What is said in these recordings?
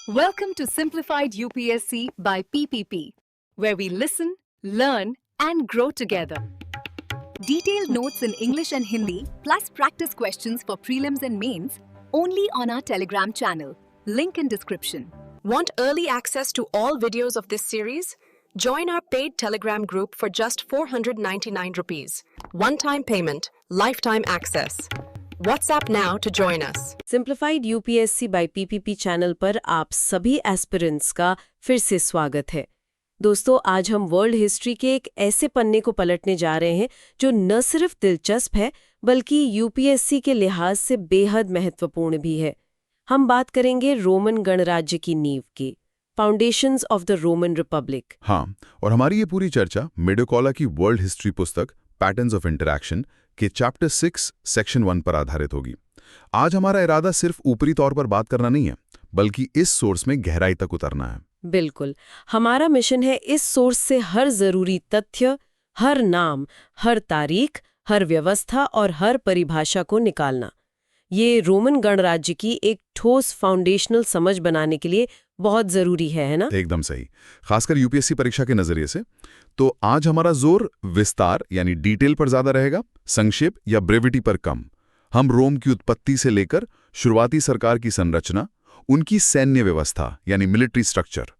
Welcome to Simplified UPSC by PPP, where we listen, learn, and grow together. Detailed notes in English and Hindi, plus practice questions for prelims and mains, only on our Telegram channel. Link in description. Want early access to all videos of this series? Join our paid Telegram group for just 499 rupees. One-time payment, lifetime access. WhatsApp now to join us. Simplified UPSC by PPP channel पर आप सभी aspirants का फिर से स्वागत है। दोस्तों, आज हम वर्ल्ड हिस्ट्री के एक ऐसे पन्ने को पलटने जा रहे हैं जो न सिर्फ दिलचस्प है बल्कि यूपीएससी के लिहाज से बेहद महत्वपूर्ण भी है। हम बात करेंगे रोमन गणराज्य की नींव की, foundations of the Roman Republic. हाँ, और हमारी ये पूरी चर्चा मेडोकोला की वर्ल्ड हिस्ट्री पुस्तक पैटर्न्स ऑफ इंटरैक्शन के चैप्टर 6 सेक्शन 1 पर आधारित होगी। आज हमारा इरादा सिर्फ ऊपरी तौर पर बात करना नहीं है, बल्कि इस सोर्स में गहराई तक उतरना है। बिल्कुल, हमारा मिशन है इस सोर्स से हर जरूरी तथ्य, हर नाम, हर तारीख, हर व्यवस्था और हर परिभाषा को निकालना। ये रोमन गणराज्य की एक ठोस फाउंडेशनल समझ बनाने के लिए बहुत जरूरी है ना? एकदम सही, खासकर यूपीएससी परीक्षा के नजरिए से। तो आज हमारा जोर विस्तार यानी डिटेल पर ज्यादा रहेगा, संक्षेप या ब्रेविटी पर कम। हम रोम की उत्पत्ति से लेकर शुरुआती सरकार की संरचना, उनकी सैन्य व्यवस्था यानी मिलिट्री स्ट्रक्चर,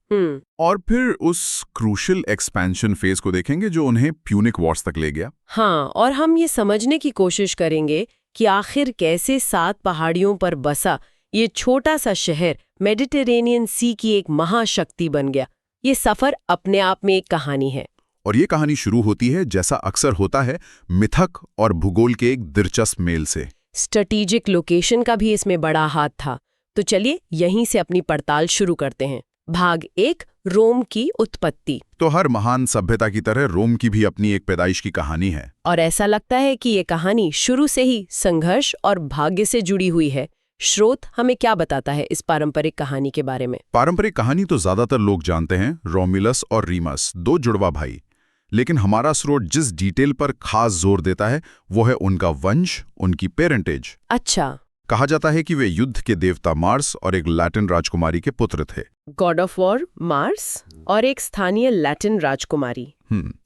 और फिर उस क्रूशियल एक्सपेंशन फेज को देखेंगे जो उन्हें प्यूनिक वॉर्स तक ले गया। हाँ, और हम ये समझने की कोशिश करेंगे कि आखिर कैसे 7 पहाड़ियों पर बसा ये छोटा सा शहर मेडिटेरेनियन सी की एक महाशक्ति बन गया। ये सफर अपने आप में एक कहानी है। और ये कहानी शुरू होती है, जैसा अक्सर होता है, मिथक और भूगोल के एक दिलचस्प मेल से। स्ट्रेटेजिक लोकेशन का भी इसमें बड़ा हाथ था। तो चलिए यहीं से अपनी पड़ताल शुरू करते हैं। भाग 1, रोम की उत्पत्ति। तो हर महान सभ्यता की तरह रोम की भी अपनी एक पैदाइश की कहानी है। और ऐसा लगता है कि ये कहानी शुरू से ही संघर्ष और भाग्य से जुड़ी हुई है। स्रोत हमें क्या बताता है इस पारंपरिक कहानी के बारे में? पारंपरिक कहानी तो ज्यादातर लोग जानते हैं, रोमुलस और रीमस, 2 जुड़वा भाई। लेकिन हमारा स्रोत जिस डिटेल पर खास जोर देता है वो है उनका वंश, उनकी पेरेंटेज। अच्छा। कहा जाता है कि वे युद्ध के देवता मार्स और एक लैटिन राजकुमारी के पुत्र थे। गॉड ऑफ वॉर मार्स और एक स्थानीय लैटिन राजकुमारी।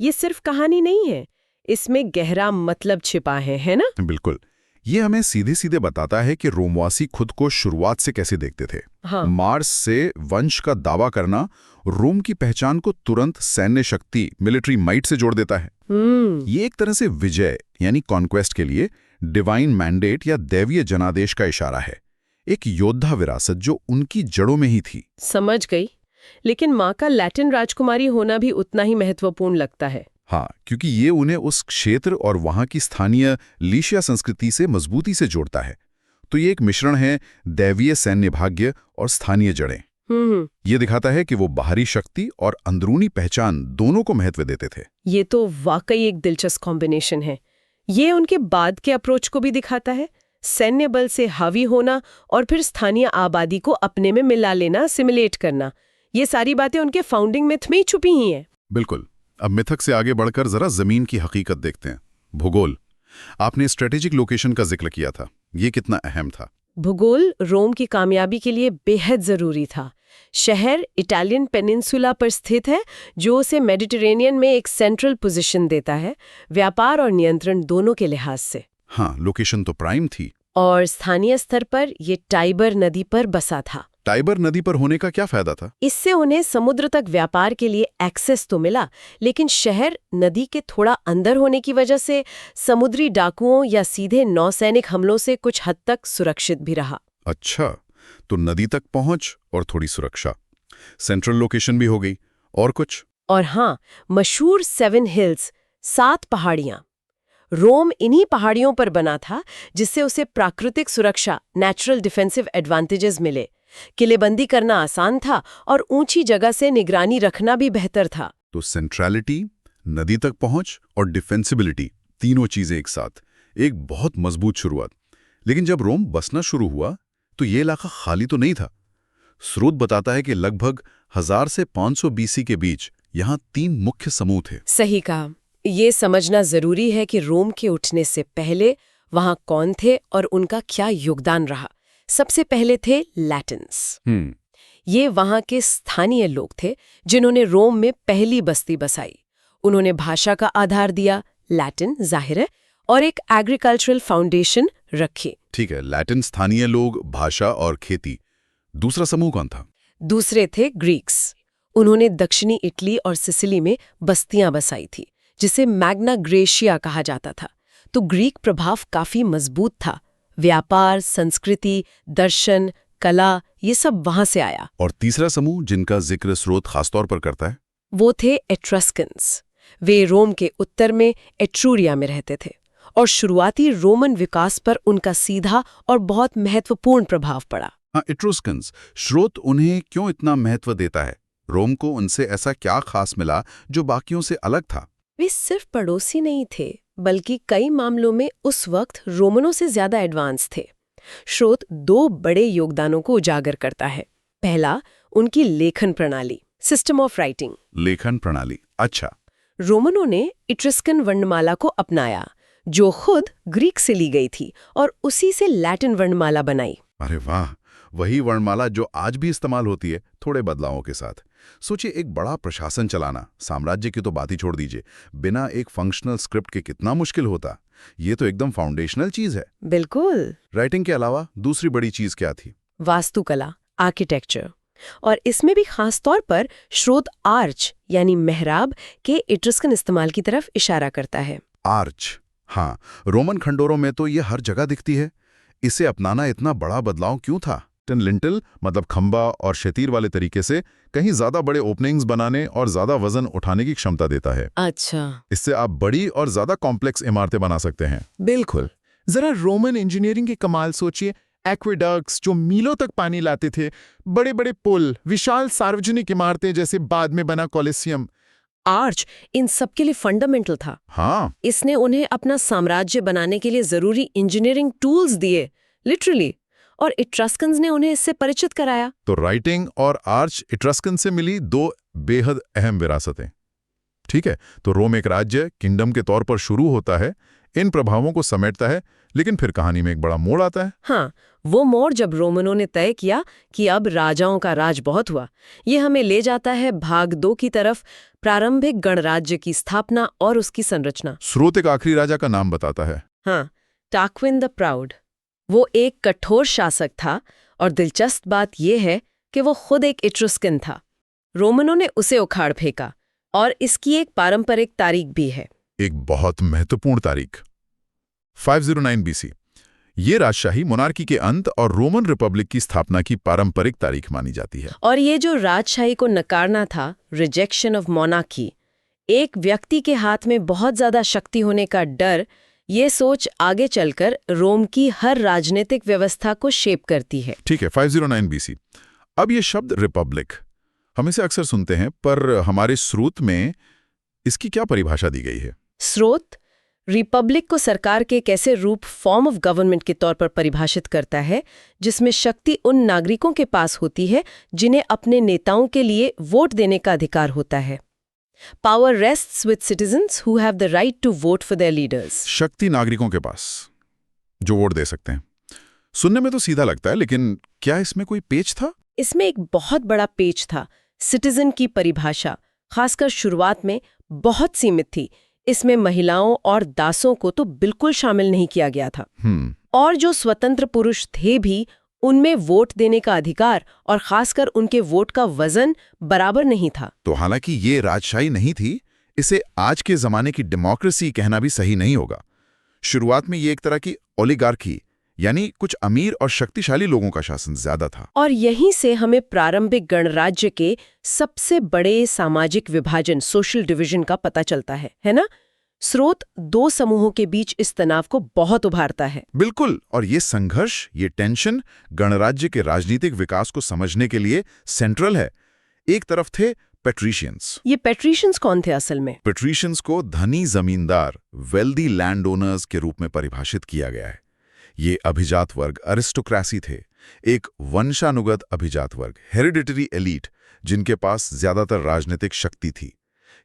ये सिर्फ कहानी नहीं है, इसमें गहरा मतलब छिपा है ना? बिल्कुल, ये हमें सीधे सीधे बताता है कि रोमवासी खुद को शुरुआत से कैसे देखते थे। हाँ। मार्स से वंश का दावा करना रोम की पहचान को तुरंत सैन्य शक्ति, मिलिट्री माइट से जोड़ देता है। ये एक तरह से विजय यानी कॉन्क्वेस्ट के लिए डिवाइन मैंडेट या दैवीय जनादेश का इशारा है, एक योद्धा विरासत जो उनकी जड़ों में ही थी। समझ गई। लेकिन माँ का लैटिन राजकुमारी होना भी उतना ही महत्वपूर्ण लगता है। हाँ, क्योंकि ये उन्हें उस क्षेत्र और वहां की स्थानीय लीशिया संस्कृति से मजबूती से जोड़ता है। तो ये एक मिश्रण है, दैवीय सैन्य भाग्य और स्थानीय जड़ें। ये दिखाता है कि वो बाहरी शक्ति और अंदरूनी पहचान दोनों को महत्व देते थे। ये तो वाकई एक दिलचस्प कॉम्बिनेशन है। ये उनके बाद के अप्रोच को भी दिखाता है, सैन्य बल से हावी होना और फिर स्थानीय आबादी को अपने में मिला लेना, सिमुलेट करना। ये सारी बातें उनके फाउंडिंग मिथ में ही छुपी ही हैं। बिल्कुल। अब मिथक से आगे बढ़कर जरा जमीन की हकीकत देखते हैं। भूगोल। आपने स्ट्रेटेजिक लोकेशन का जिक्र किया था, ये कितना अहम था? भूगोल रोम की कामयाबी के लिए बेहद जरूरी था। शहर इटालियन पेनिनसुला पर स्थित है, जो उसे मेडिटेरेनियन में एक सेंट्रल पोजीशन देता है, व्यापार और नियंत्रण दोनों के लिहाज से। हाँ, लोकेशन तो प्राइम थी। और स्थानीय स्तर पर ये टाइबर नदी पर बसा था। टाइबर नदी पर होने का क्या फायदा था? इससे उन्हें समुद्र तक व्यापार के लिए एक्सेस तो मिला, लेकिन शहर नदी के थोड़ा अंदर होने की वजह से समुद्री डाकुओं या सीधे नौसैनिक हमलों से कुछ हद तक सुरक्षित भी रहा। अच्छा, तो नदी तक पहुंच और थोड़ी सुरक्षा, सेंट्रल लोकेशन भी हो गई। और कुछ? और हाँ, मशहूर 7 हिल्स, 7 पहाड़ियां। रोम इन्हीं पहाड़ियों पर बना था, जिससे उसे प्राकृतिक सुरक्षा, नेचुरल डिफेंसिव एडवांटेजेस मिले। किलेबंदी करना आसान था और ऊंची जगह से निगरानी रखना भी बेहतर था। तो सेंट्रलिटी, नदी तक पहुंच और डिफेंसिबिलिटी, तीनों चीजें एक साथ, एक बहुत मजबूत शुरुआत। लेकिन जब रोम बसना शुरू हुआ तो ये इलाका खाली तो नहीं था। स्रोत बताता है कि लगभग 1000 से 500 बीसी के बीच यहाँ 3 मुख्य समूह थे। सही कहा। ये समझना जरूरी है कि रोम के उठने से पहले वहां कौन थे और उनका क्या योगदान रहा। सबसे पहले थे लैटिन्स। ये वहाँ के स्थानीय लोग थे जिन्होंने रोम में पहली बस्ती बसाई। उन्होंने भाषा का आधार दिया, लैटिन जाहिर है, और एक एग्रीकल्चरल फाउंडेशन रखी। ठीक है, लैटिन, स्थानीय लोग, भाषा और खेती। दूसरा समूह कौन था? दूसरे थे ग्रीक्स। उन्होंने दक्षिणी इटली और सिसिली में बस्तियां बसाई थी, जिसे मैग्ना ग्रेशिया कहा जाता था। तो ग्रीक प्रभाव काफी मजबूत था। व्यापार, संस्कृति, दर्शन, कला, ये सब वहां से आया। और तीसरा समूह जिनका जिक्र स्रोत खासतौर पर करता है, वो थे एट्रस्कन्स। वे रोम के उत्तर में एट्रूरिया में रहते थे और शुरुआती रोमन विकास पर उनका सीधा और बहुत महत्वपूर्ण प्रभाव पड़ा। हाँ, एट्रुस्कन्स। स्रोत उन्हें क्यों इतना महत्व देता है? रोम को उनसे ऐसा क्या खास मिला जो बाकियों से अलग था? वे सिर्फ पड़ोसी नहीं थे, बल्कि कई मामलों में उस वक्त रोमनों से ज्यादा एडवांस थे। स्रोत दो बड़े योगदानों को उजागर करता है। पहला, उनकी लेखन प्रणाली, सिस्टम ऑफ राइटिंग। लेखन प्रणाली, अच्छा। रोमनों ने इट्रस्कन वर्णमाला को अपनाया, जो खुद ग्रीक से ली गई थी, और उसी से लैटिन वर्णमाला बनाई। अरे वाह, वही वर्णमाला जो आज भी इस्तेमाल होती है, थोड़े बदलावों के साथ। सोचिए, एक बड़ा प्रशासन चलाना, साम्राज्य की तो बात ही छोड़ दीजिए, बिना एक फंक्शनल स्क्रिप्ट के कितना मुश्किल होता। ये तो एकदम फाउंडेशनल चीज है। बिल्कुल। राइटिंग के अलावा दूसरी बड़ी चीज क्या थी? वास्तुकला, आर्किटेक्चर। और इसमें भी खास तौर पर स्रोत आर्च यानी मेहराब के इट्रस्कन इस्तेमाल की तरफ इशारा करता है। आर्च, हाँ, रोमन खंडोरों में तो ये हर जगह दिखती है। इसे अपनाना इतना बड़ा बदलाव क्यों था? लिंटल मतलब खंबा और शतीर वाले तरीके से कहीं ज्यादा बड़े ओपनिंग्स बनाने और ज्यादा वजन उठाने की क्षमता देता है। अच्छा। इससे आप बड़ी और ज्यादा कॉम्प्लेक्स इमारतें बना सकते हैं। बिल्कुल। जरा रोमन इंजीनियरिंग के कमाल सोचिए। एक्वेडक्ट्स जो मीलों तक पानी लाते थे, बड़े बड़े पुल, विशाल सार्वजनिक इमारतें जैसे बाद में बना कॉलिसियम। आर्च इन सब के लिए फंडामेंटल था। हाँ, इसने उन्हें अपना साम्राज्य बनाने के लिए जरूरी इंजीनियरिंग टूल्स दिए, लिटरली, और इट्रस्कन्स ने उन्हें इससे परिचित कराया। तो राइटिंग और आर्च इट्रस्कन से मिली दो बेहद अहम विरासतें। ठीक है, तो रोम एक राज्य, किंगडम के तौर पर शुरू होता है, इन प्रभावों को समेटता है, लेकिन फिर कहानी में एक बड़ा मोड़ आता है। हाँ, वो मोड़ जब रोमनों ने तय किया कि अब राजाओं का राज बहुत हुआ। ये हमें ले जाता है भाग 2 की तरफ, प्रारंभिक गणराज्य की स्थापना और उसकी संरचना। स्रोत एक आखिरी राजा का नाम बताता है। हाँ, टाक्विन द प्राउड। वो एक कठोर शासक था, और दिलचस्प बात यह है कि वो खुद एक इट्रुस्कन था। रोमनों ने उसे उखाड़ फेंका, और इसकी एक पारंपरिक तारीख भी है। एक बहुत महत्वपूर्ण तारीख, 509 BC। ये राजशाही मोनार्की के अंत और रोमन रिपब्लिक की स्थापना की पारंपरिक तारीख मानी जाती है। और ये जो राजशाही को नकारना था, रिजेक्शन ऑफ मोनार्की, एक व्यक्ति के हाथ में बहुत ज्यादा शक्ति होने का डर, ये सोच आगे चलकर रोम की हर राजनीतिक व्यवस्था को शेप करती है। ठीक है, 509 BC। अब ये शब्द रिपब्लिक हम इसे अक्सर सुनते हैं, पर हमारे स्रोत में इसकी क्या परिभाषा दी गई है? स्रोत रिपब्लिक को सरकार के एक ऐसे रूप, फॉर्म ऑफ गवर्नमेंट के तौर पर परिभाषित करता है जिसमें शक्ति उन नागरिकों के पास होती है जिन्हें अपने नेताओं के लिए वोट देने का अधिकार होता है। Power rests with citizens who have the right to vote for their leaders. शक्ति नागरिकों के पास जो वोट दे सकते हैं। सुनने में तो सीधा लगता है, लेकिन क्या इसमें कोई पेच था? इसमें एक बहुत बड़ा पेच था। सिटीजन की परिभाषा, खासकर शुरुआत में, बहुत सीमित थी। इसमें महिलाओं और दासों को तो बिल्कुल शामिल नहीं किया गया था। और जो स्वतंत्र पुरुष थे भी, उनमें वोट देने का अधिकार और खासकर उनके वोट का वजन बराबर नहीं था। तो हालांकि ये राजशाही नहीं थी, इसे आज के जमाने की डेमोक्रेसी कहना भी सही नहीं होगा। शुरुआत में ये एक तरह की ओलिगार्की, यानी कुछ अमीर और शक्तिशाली लोगों का शासन ज्यादा था। और यहीं से हमें प्रारंभिक गणराज्य के सबसे बड़े सामाजिक विभाजन, सोशल डिवीजन का पता चलता है ना? स्रोत दो समूहों के बीच इस तनाव को बहुत उभारता है। बिल्कुल, और ये संघर्ष, ये टेंशन गणराज्य के राजनीतिक विकास को समझने के लिए सेंट्रल है। एक तरफ थे पेट्रिशियंस। ये पेट्रिशियंस कौन थे असल में? पेट्रिशियंस को धनी जमींदार, वेल्दी लैंड ओनर्स के रूप में परिभाषित किया गया है। ये अभिजात वर्ग, अरिस्टोक्रेसी थे, एक वंशानुगत अभिजात वर्ग, हेरिडिटरी एलीट, जिनके पास ज्यादातर राजनीतिक शक्ति थी।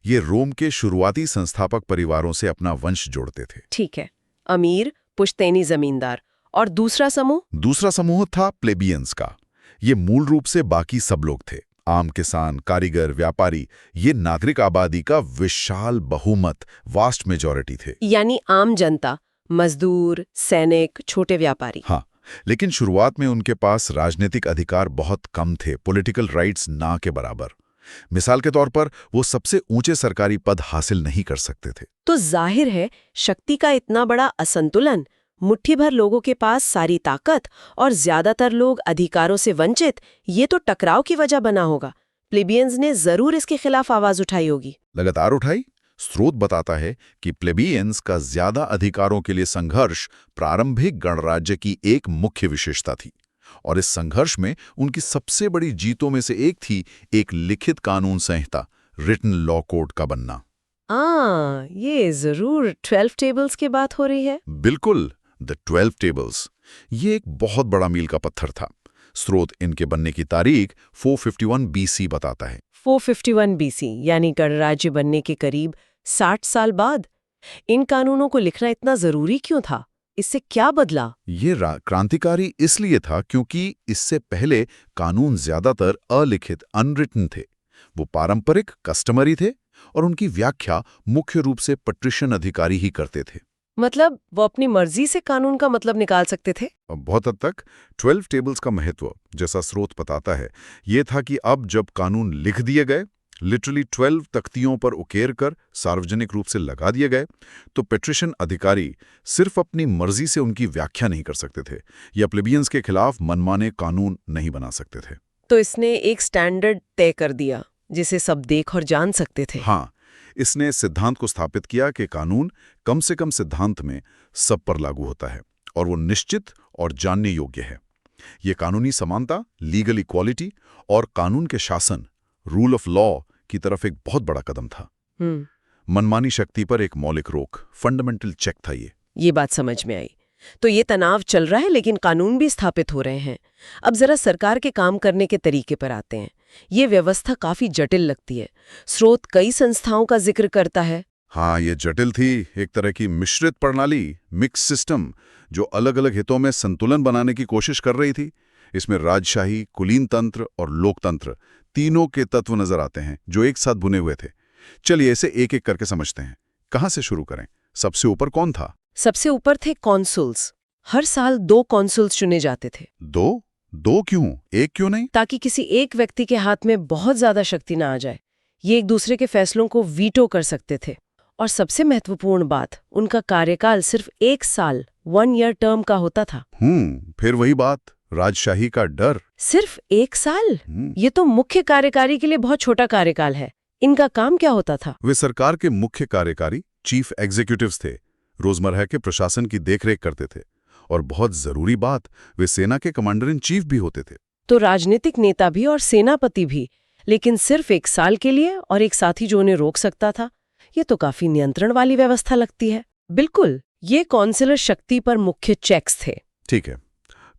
ये रोम के शुरुआती संस्थापक परिवारों से अपना वंश जोड़ते थे। ठीक है, अमीर पुश्तैनी जमींदार। और दूसरा समूह? दूसरा समूह था प्लेबियंस का। ये मूल रूप से बाकी सब लोग थे। आम किसान, कारीगर, व्यापारी, ये नागरिक आबादी का विशाल बहुमत, वास्ट मेजॉरिटी थे। यानी आम जनता, मजदूर, सैनिक, छोटे व्यापारी। हाँ, लेकिन शुरुआत में उनके पास राजनीतिक अधिकार बहुत कम थे, पॉलिटिकल राइट्स ना के बराबर। मिसाल के तौर पर वो सबसे ऊंचे सरकारी पद हासिल नहीं कर सकते थे। तो जाहिर है शक्ति का इतना बड़ा असंतुलन, मुट्ठी भर लोगों के पास सारी ताकत और ज्यादातर लोग अधिकारों से वंचित, ये तो टकराव की वजह बना होगा। प्लेबियंस ने जरूर इसके खिलाफ आवाज उठाई होगी। लगातार उठाई। स्रोत बताता है कि प्लेबियंस का ज्यादा अधिकारों के लिए संघर्ष प्रारंभिक गणराज्य की एक मुख्य विशेषता थी, और इस संघर्ष में उनकी सबसे बड़ी जीतों में से एक थी एक लिखित कानून संहिता, रिटन लॉ कोड का बनना। ये जरूर 12 टेबल्स की बात हो रही है। बिल्कुल, द 12 टेबल्स। ये एक बहुत बड़ा मील का पत्थर था। स्रोत इनके बनने की तारीख 451 BC बताता है। 451 BC यानी गणराज्य बनने के करीब 60 साल बाद। इन कानूनों को लिखना इतना जरूरी क्यों था? इससे क्या बदला? ये क्रांतिकारी इसलिए था क्योंकि इससे पहले कानून ज्यादातर अलिखित, अनरिटन थे। वो पारंपरिक, कस्टमरी थे और उनकी व्याख्या मुख्य रूप से पेट्रिशियन अधिकारी ही करते थे। मतलब वो अपनी मर्जी से कानून का मतलब निकाल सकते थे? बहुत हद तक 12 टेबल्स का महत्व, जैसा स्रोत बताता है, ये था कि अब जब कानून लिख दिए गए, लिटरली 12 तख्तियों पर उकेर कर सार्वजनिक रूप से लगा दिए गए, तो पेट्रिशियन अधिकारी सिर्फ अपनी मर्जी से उनकी व्याख्या नहीं कर सकते थे या प्लेबियंस के खिलाफ मनमाने कानून नहीं बना सकते थे। तो इसने एक स्टैंडर्ड तय कर दिया जिसे सब देख और जान सकते थे। हाँ, इसने सिद्धांत को स्थापित किया कि कानून कम से कम सिद्धांत में सब पर लागू होता है और वो निश्चित और जानने योग्य है। ये कानूनी समानता, लीगल इक्वालिटी और कानून के शासन, रूल ऑफ लॉ की तरफ एक बहुत बड़ा कदम था। मनमानी शक्ति पर एक मौलिक रोक, फंडामेंटल चेक था ये बात समझ में आई। तो ये तनाव चल रहा है लेकिन कानून भी स्थापित हो रहे हैं। अब जरा सरकार के काम करने के तरीके पर आते हैं। ये व्यवस्था काफी जटिल लगती है। स्रोत कई संस्थाओं का जिक्र करता है। हाँ, ये जटिल थी, एक तरह की मिश्रित प्रणाली, मिक्स सिस्टम, जो अलग अलग हितों में संतुलन बनाने की कोशिश कर रही थी। इसमें राजशाही, कुलीन तंत्र और लोकतंत्र, तीनों के तत्व नजर आते हैं जो एक साथ बुने हुए थे। चलिए इसे एक एक करके समझते हैं। कहाँ से शुरू करें? सबसे ऊपर कौन था? सबसे ऊपर थे कॉन्सुल्स। हर साल 2 कॉन्सुल्स चुने जाते थे। 2 क्यों? 1 क्यों नहीं? ताकि किसी एक व्यक्ति के हाथ में बहुत ज्यादा शक्ति ना आ जाए। ये एक दूसरे के फैसलों को वीटो कर सकते थे। और सबसे महत्वपूर्ण बात, उनका कार्यकाल सिर्फ 1 साल, 1 ईयर टर्म का होता था। फिर वही बात, राजशाही का डर। सिर्फ 1 साल? ये तो मुख्य कार्यकारी के लिए बहुत छोटा कार्यकाल है। इनका काम क्या होता था? वे सरकार के मुख्य कार्यकारी, चीफ एग्जीक्यूटिव्स थे। रोजमर्रा के प्रशासन की देखरेख करते थे। और बहुत जरूरी बात, वे सेना के कमांडर इन चीफ भी होते थे। तो राजनीतिक नेता भी और सेनापति भी, लेकिन सिर्फ 1 साल के लिए, और एक साथी जो उन्हें रोक सकता था। ये तो काफी नियंत्रण वाली व्यवस्था लगती है। बिल्कुल, ये कौंसिलर शक्ति पर मुख्य चेक्स थे। ठीक है।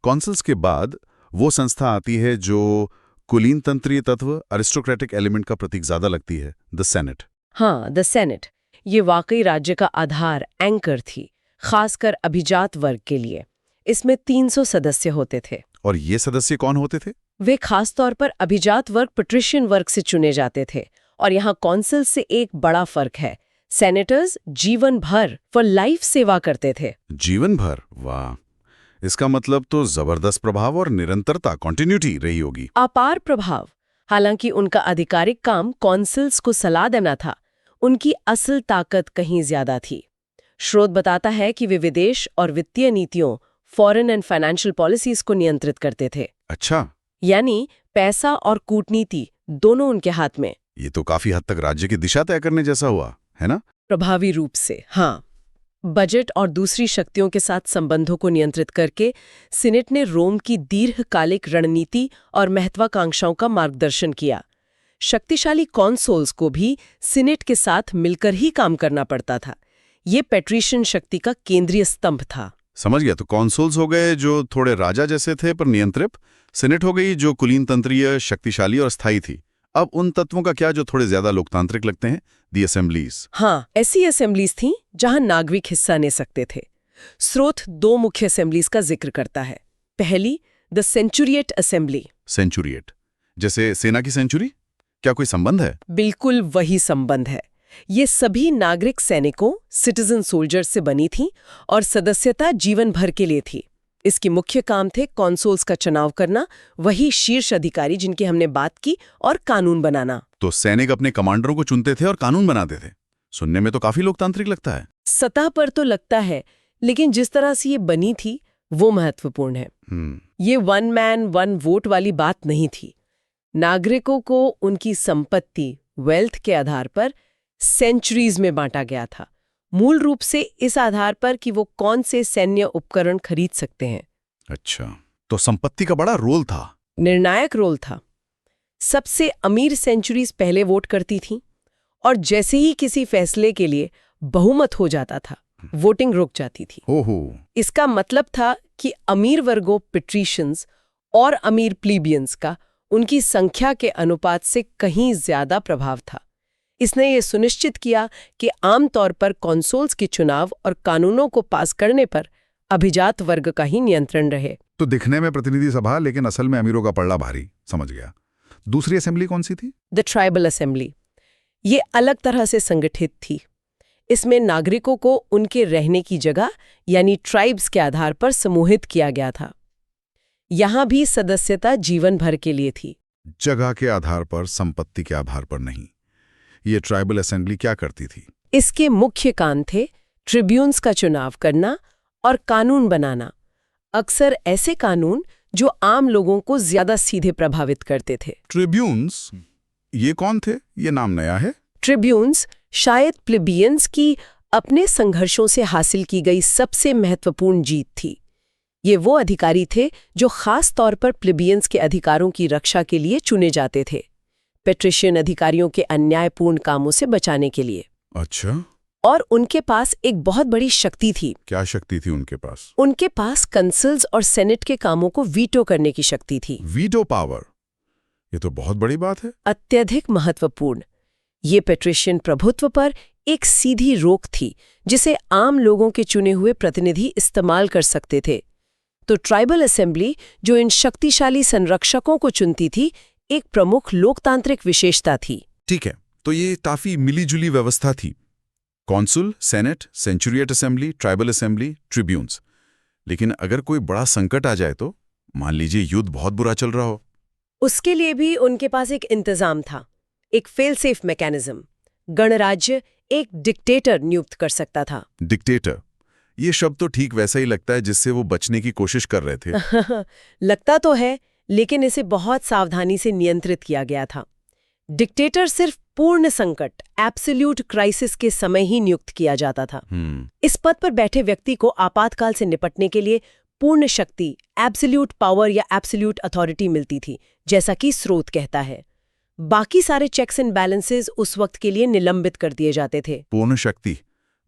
कौंसिल्स के बाद वो संस्था आती है जो कुलीन तंत्रीय तत्व, अरिस्टोक्रेटिक एलिमेंट का प्रतीक ज्यादा लगती है, द सेनेट। हाँ, द सेनेट। ये वाकई राज्य का आधार, एंकर थी, खासकर अभिजात वर्ग के लिए। इसमें 300 सदस्य होते थे। और ये सदस्य कौन होते थे? वे खास तौर पर अभिजात वर्ग, पेट्रिशियन वर्ग से चुने जाते थे। और यहाँ कौंसिल से एक बड़ा फर्क है। सेनेटर्स जीवन भर फॉर लाइफ सेवा करते थे। जीवन भर? वाह, इसका मतलब तो जबरदस्त प्रभाव और निरंतरता, कॉन्टिन्यूटी रही होगी। अपार प्रभाव। हालांकि उनका आधिकारिक काम कौंसिल्स को सलाह देना था, उनकी असल ताकत कहीं ज्यादा थी। स्रोत बताता है कि वे विदेश और वित्तीय नीतियों, फॉरेन एंड फाइनेंशियल पॉलिसीज को नियंत्रित करते थे। अच्छा, यानी पैसा और कूटनीति दोनों उनके हाथ में। ये तो काफी हद तक राज्य की दिशा तय करने जैसा हुआ, है ना? प्रभावी रूप से, हाँ। बजट और दूसरी शक्तियों के साथ संबंधों को नियंत्रित करके सीनेट ने रोम की दीर्घकालिक रणनीति और महत्वाकांक्षाओं का मार्गदर्शन किया। शक्तिशाली कॉन्सोल्स को भी सीनेट के साथ मिलकर ही काम करना पड़ता था। ये पेट्रिशियन शक्ति का केंद्रीय स्तंभ था। समझ गया। तो कॉन्सुल्स हो गए जो थोड़े राजा जैसे थे पर नियंत्रित, सीनेट हो गई जो कुलीन तंत्रीय, शक्तिशाली और स्थायी थी। अब उन तत्वों का क्या जो थोड़े ज्यादा लोकतांत्रिक लगते हैं, दी असेंबलीज। हाँ, ऐसी असेंबलीज थीं जहां नागरिक हिस्सा ले सकते थे। स्रोत 2 मुख्य असेंबलीज का जिक्र करता है। पहली, द सेंचुरिएट असेंबली। सेंचुरिएट, जैसे सेना की सेंचुरी? क्या कोई संबंध है? बिल्कुल वही संबंध है। ये सभी नागरिक सैनिकों, सिटीजन सोल्जर्स से बनी थी और सदस्यता जीवन भर के लिए थी। इसके मुख्य काम थे कॉन्सोल्स का चुनाव करना, वही शीर्ष अधिकारी जिनकी हमने बात की, और कानून बनाना। तो सैनिक अपने कमांडरों को चुनते थे और कानून बनाते थे। सुनने में तो काफी लोकतांत्रिक लगता है। सतह पर तो लगता है, लेकिन जिस तरह से ये बनी थी वो महत्वपूर्ण है। ये वन मैन वन वोट वाली बात नहीं थी। नागरिकों को उनकी संपत्ति, वेल्थ के आधार पर सेंचुरीज में बांटा गया था, मूल रूप से इस आधार पर कि वो कौन से सैन्य उपकरण खरीद सकते हैं। अच्छा, तो संपत्ति का बड़ा रोल था। निर्णायक रोल था। सबसे अमीर सेंचुरीज पहले वोट करती थीं, और जैसे ही किसी फैसले के लिए बहुमत हो जाता था, वोटिंग रुक जाती थी। ओहो। इसका मतलब था कि अमीर वर्गों, पेट्रिशियंस और अमीर प्लीबियंस का उनकी संख्या के अनुपात से कहीं ज्यादा प्रभाव था। इसने ये सुनिश्चित किया कि आमतौर पर कॉन्सोल्स के चुनाव और कानूनों को पास करने पर अभिजात वर्ग का ही नियंत्रण रहे। तो दिखने में प्रतिनिधि सभा, लेकिन असल में अमीरों का पल्ला भारी। समझ गया। दूसरी असेंबली कौन सी थी? The tribal assembly. ये अलग तरह से संगठित थी। इसमें नागरिकों को उनके रहने की जगह यानी ट्राइब्स के आधार पर समूहित किया गया था। यहां भी सदस्यता जीवन भर के लिए थी। जगह के आधार पर, संपत्ति के आधार पर नहीं। ये ट्राइबल असेंबली क्या करती थी? इसके मुख्य काम थे ट्रिब्यून्स का चुनाव करना और कानून बनाना, अक्सर ऐसे कानून जो आम लोगों को ज्यादा सीधे प्रभावित करते थे। ट्रिब्यून्स, ये कौन थे? ये नाम नया है। ट्रिब्यून्स शायद प्लेबियंस की अपने संघर्षों से हासिल की गई सबसे महत्वपूर्ण जीत थी। ये वो अधिकारी थे जो खास तौर पर प्लेबियंस के अधिकारों की रक्षा के लिए चुने जाते थे, पेट्रिशियन अधिकारियों के अन्यायपूर्ण कामों से बचाने के लिए। अच्छा। और उनके पास एक बहुत बड़ी शक्ति थी। क्या शक्ति थी उनके पास? उनके पास कंसल्स और सेनेट के कामों को वीटो करने की शक्ति थी। वीटो पावर, ये तो बहुत बड़ी बात है। अत्यधिक महत्वपूर्ण। ये पेट्रिशियन प्रभुत्व पर एक सीधी रोक थी जिसे आम लोगों के चुने हुए प्रतिनिधि इस्तेमाल कर सकते थे। तो ट्राइबल असेंबली, जो इन शक्तिशाली संरक्षकों को चुनती थी, एक प्रमुख लोकतांत्रिक विशेषता थी। ठीक है, तो ये काफी मिलीजुली व्यवस्था थी। Consul, senate, centuriate assembly, tribal assembly, tribunes. लेकिन अगर कोई बड़ा संकट आ जाए तो, मान लीजिए युद्ध बहुत बुरा चल रहा हो, उसके लिए भी उनके पास एक इंतजाम था, एक फेल सेफ मैकेनिज्म। गणराज्य एक डिक्टेटर नियुक्त कर सकता था। डिक्टेटर, ये शब्द तो ठीक वैसा ही लगता है जिससे वो बचने की कोशिश कर रहे थे। लगता तो है, लेकिन इसे बहुत सावधानी से नियंत्रित किया गया था। डिक्टेटर सिर्फ पूर्ण संकट, एब्सोल्यूट क्राइसिस के समय ही नियुक्त किया जाता था। इस पद पर बैठे व्यक्ति को आपातकाल से निपटने के लिए पूर्ण शक्ति, एब्सोल्यूट पावर या एब्सोल्यूट अथॉरिटी मिलती थी, जैसा कि स्रोत कहता है। बाकी सारे चेक्स एंड बैलेंसेस उस वक्त के लिए निलंबित कर दिए जाते थे। पूर्ण शक्ति,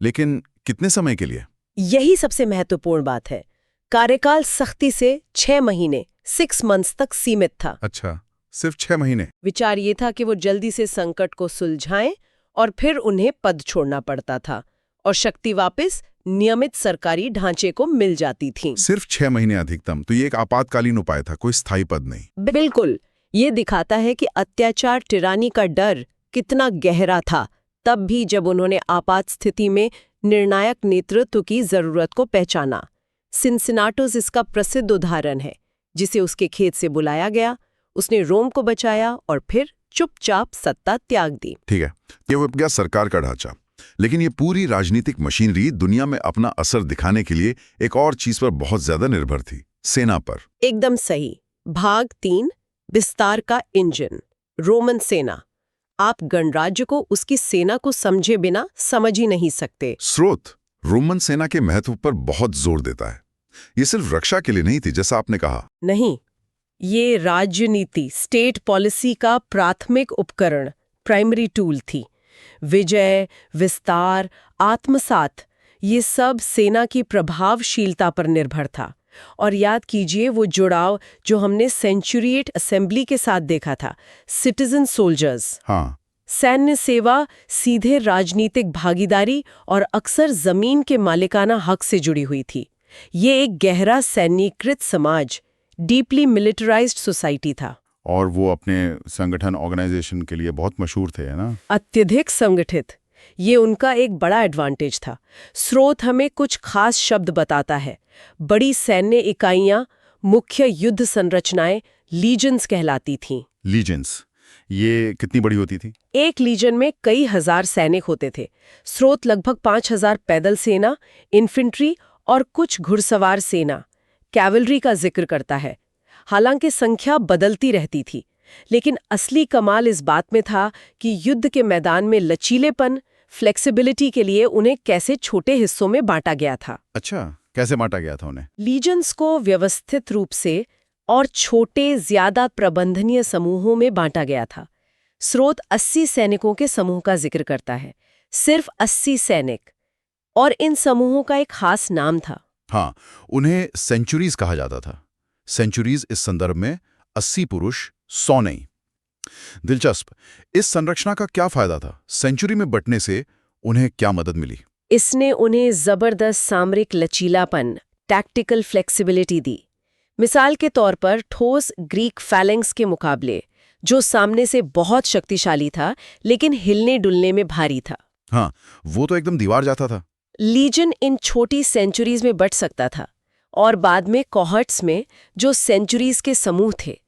लेकिन कितने समय के लिए? यही सबसे महत्वपूर्ण बात है। कार्यकाल सख्ती से 6 महीने 6 मंथ्स तक सीमित था। अच्छा, सिर्फ 6 महीने। विचार ये था कि वो जल्दी से संकट को सुलझाएं और फिर उन्हें पद छोड़ना पड़ता था और शक्ति वापस नियमित सरकारी ढांचे को मिल जाती थी। सिर्फ 6 महीने अधिकतम, तो ये एक आपातकालीन उपाय था, कोई स्थायी पद नहीं। बिल्कुल। ये दिखाता है कि अत्याचार, टिरानी का डर कितना गहरा था, तब भी जब उन्होंने आपात स्थिति में निर्णायक नेतृत्व की जरूरत को पहचाना। सिंसिनाटोस इसका प्रसिद्ध उदाहरण है, जिसे उसके खेत से बुलाया गया, उसने रोम को बचाया और फिर चुपचाप सत्ता त्याग दी। ठीक है, ये हो गया सरकार का ढांचा। लेकिन ये पूरी राजनीतिक मशीनरी दुनिया में अपना असर दिखाने के लिए एक और चीज पर बहुत ज्यादा निर्भर थी, सेना पर। एकदम सही। भाग 3, विस्तार का इंजन, रोमन सेना। आप गणराज्य को उसकी सेना को समझे बिना समझ ही नहीं सकते। स्रोत रोमन सेना के महत्व पर बहुत जोर देता है। ये सिर्फ रक्षा के लिए नहीं थी, जैसा आपने कहा। नहीं, ये राजनीति, स्टेट पॉलिसी का प्राथमिक उपकरण, प्राइमरी टूल थी। विजय, विस्तार, आत्मसात, ये सब सेना की प्रभावशीलता पर निर्भर था। और याद कीजिए वो जुड़ाव जो हमने सेंचुरिएट असेंबली के साथ देखा था, सिटीजन सोल्जर्स। हाँ। सैन्य सेवा सीधे राजनीतिक भागीदारी और अक्सर जमीन के मालिकाना हक से जुड़ी हुई थी। ये एक गहरा सैन्यीकृत समाज, डीपली मिलिटराइज्ड सोसाइटी था। और वो अपने संगठन ऑर्गेनाइजेशन के लिए बहुत मशहूर थे, है ना? अत्यधिक संगठित। ये उनका एक बड़ा एडवांटेज था। स्रोत हमें कुछ खास शब्द बताता है। बड़ी सैन्य इकाइयां, मुख्य युद्ध संरचनाएं लीजन्स कहलाती थीं। लीजेंस, ये कितनी बड़ी होती थी? एक लीजन में कई हजार सैनिक होते थे। स्रोत लगभग 5000 पैदल सेना, इन्फेंट्री और कुछ घुड़सवार सेना, कैवलरी का जिक्र करता है। हालांकि संख्या बदलती रहती थी, लेकिन असली कमाल इस बात में था कि युद्ध के मैदान में लचीलेपन, फ्लेक्सिबिलिटी के लिए उन्हें कैसे छोटे हिस्सों में बांटा गया था। अच्छा, कैसे बांटा गया था उन्हें? लीजन्स को व्यवस्थित रूप से और छोटे, ज्यादा प्रबंधनीय समूहों में बांटा गया था। स्रोत 80 सैनिकों के समूह का जिक्र करता है, सिर्फ 80 सैनिक, और इन समूहों का एक खास नाम था। हाँ, उन्हें सेंचुरीज कहा जाता था। सेंचुरीज इस संदर्भ में 80 पुरुष, 100 नहीं। दिलचस्प। इस संरचना का क्या फायदा था? सेंचुरी में बंटने से उन्हें क्या मदद मिली? इसने उन्हें जबरदस्त सामरिक लचीलापन, टैक्टिकल फ्लेक्सिबिलिटी दी। मिसाल के तौर पर ठोस ग्रीक फैलेंक्स के मुकाबले, जो सामने से बहुत शक्तिशाली था लेकिन हिलने डुलने में भारी था। हाँ, वो तो एकदम दीवार जाता था। लीजन इन छोटी सेंचुरीज में बट सकता था और बाद में कोहर्ट्स में, जो सेंचुरीज के समूह थे।